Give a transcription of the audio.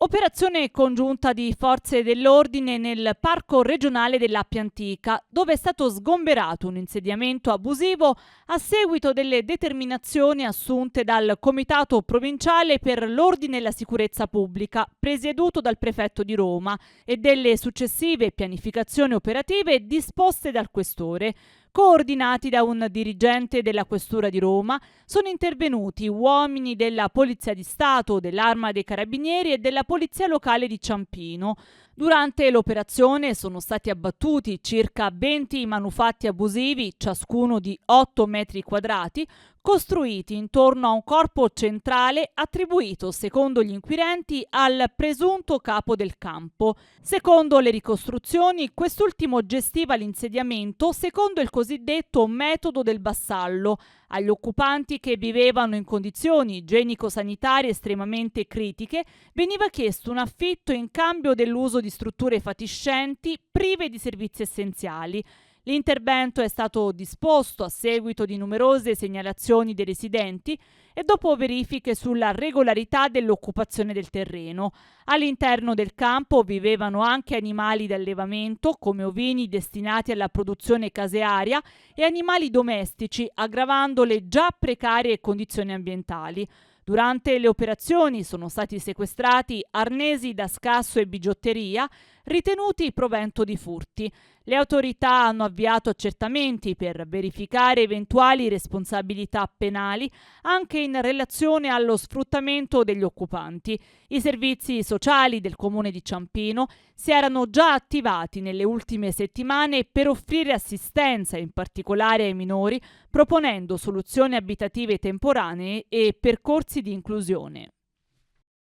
Operazione congiunta di forze dell'ordine nel Parco regionale dell'Appia Antica, dove è stato sgomberato un insediamento abusivo a seguito delle determinazioni assunte dal Comitato Provinciale per l'Ordine e la Sicurezza Pubblica, presieduto dal prefetto di Roma, e delle successive pianificazioni operative disposte dal questore. Coordinati da un dirigente della Questura di Roma, sono intervenuti uomini della Polizia di Stato, dell'Arma dei Carabinieri e della Polizia Locale di Ciampino. Durante l'operazione sono stati abbattuti circa 20 manufatti abusivi, ciascuno di 8 metri quadrati, costruiti intorno a un corpo centrale attribuito, secondo gli inquirenti, al presunto capo del campo. Secondo le ricostruzioni, quest'ultimo gestiva l'insediamento secondo il cosiddetto metodo del vassallo. Agli occupanti, che vivevano in condizioni igienico-sanitarie estremamente critiche, veniva chiesto un affitto in cambio dell'uso di strutture fatiscenti prive di servizi essenziali. L'intervento è stato disposto a seguito di numerose segnalazioni dei residenti e dopo verifiche sulla regolarità dell'occupazione del terreno. All'interno del campo vivevano anche animali d'allevamento, come ovini destinati alla produzione casearia, e animali domestici, aggravando le già precarie condizioni ambientali. Durante le operazioni sono stati sequestrati arnesi da scasso e bigiotteria, ritenuti provento di furti. Le autorità hanno avviato accertamenti per verificare eventuali responsabilità penali anche in relazione allo sfruttamento degli occupanti. I servizi sociali del comune di Ciampino si erano già attivati nelle ultime settimane per offrire assistenza, in particolare ai minori, proponendo soluzioni abitative temporanee e percorsi di inclusione.